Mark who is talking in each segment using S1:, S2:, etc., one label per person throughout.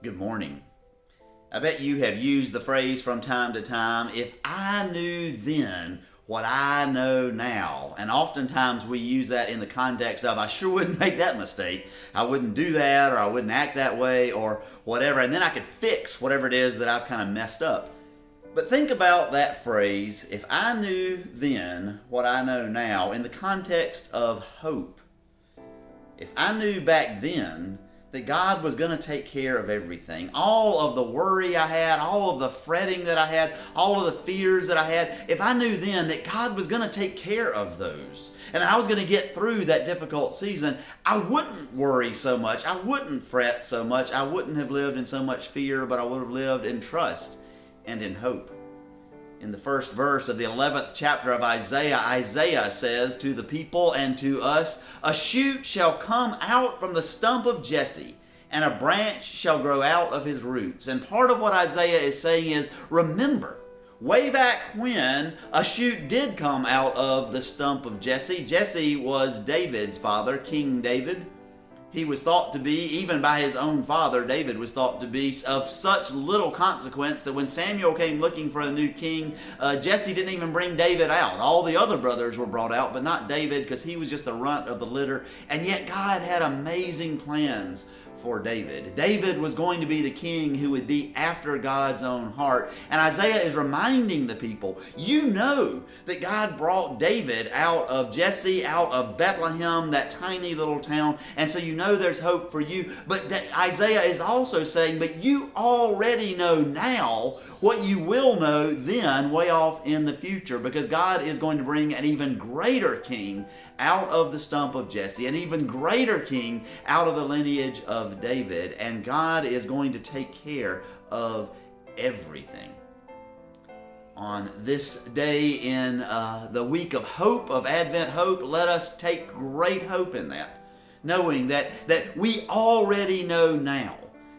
S1: Good morning. I bet you have used the phrase from time to time, if I knew then what I know now. And oftentimes we use that in the context of, I sure wouldn't make that mistake. I wouldn't do that, or I wouldn't act that way, or whatever. And then I could fix whatever it is that I've kind of messed up. But think about that phrase, if I knew then what I know now, in the context of hope. If I knew back then that God was going to take care of everything. All of the worry I had, all of the fretting that I had, all of the fears that I had, if I knew then that God was going to take care of those and I was going to get through that difficult season, I wouldn't worry so much. I wouldn't fret so much. I wouldn't have lived in so much fear, but I would have lived in trust and in hope. In the first verse of the 11th chapter of Isaiah, Isaiah says to the people and to us, "A shoot shall come out from the stump of Jesse, and a branch shall grow out of his roots." And part of what Isaiah is saying is, remember, way back when a shoot did come out of the stump of Jesse. Jesse was David's father, King David. He was thought to be, even by his own father, David was thought to be of such little consequence that when Samuel came looking for a new king, Jesse didn't even bring David out. All the other brothers were brought out, but not David, because he was just the runt of the litter. And yet God had amazing plans for David. David was going to be the king who would be after God's own heart. And Isaiah is reminding the people, you know that God brought David out of Jesse, out of Bethlehem, that tiny little town, and so you know there's hope for you. But Isaiah is also saying, but you already know now what you will know then way off in the future, because God is going to bring an even greater king out of the stump of Jesse, an even greater king out of the lineage of David, and God is going to take care of everything. On this day in the week of hope, of Advent hope, let us take great hope in that, knowing that we already know now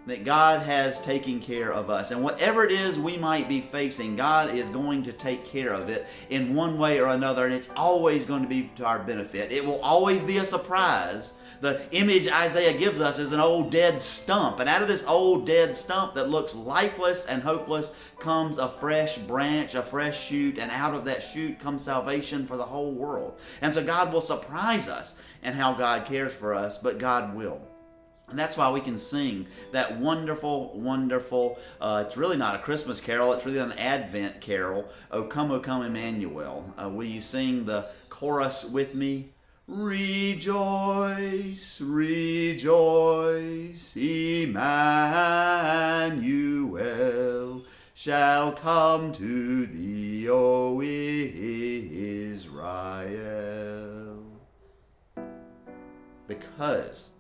S1: that God has taken care of us. And whatever it is we might be facing, God is going to take care of it in one way or another, and it's always going to be to our benefit. It will always be a surprise. The image Isaiah gives us is an old dead stump, and out of this old dead stump that looks lifeless and hopeless comes a fresh branch, a fresh shoot, and out of that shoot comes salvation for the whole world. And so God will surprise us in how God cares for us, but God will. And that's why we can sing that wonderful, wonderful, it's really not a Christmas carol, it's really an Advent carol, O come, Emmanuel. Will you sing the chorus with me? Rejoice, rejoice, Emmanuel shall come to thee, O Israel. Because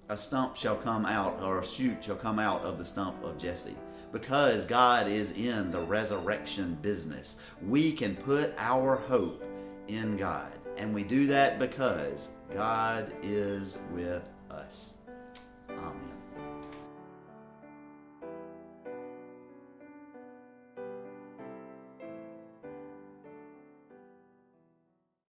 S1: a stump shall come out, or a shoot shall come out of the stump of Jesse. Because God is in the resurrection business, we can put our hope in God. And we do that because God is with us.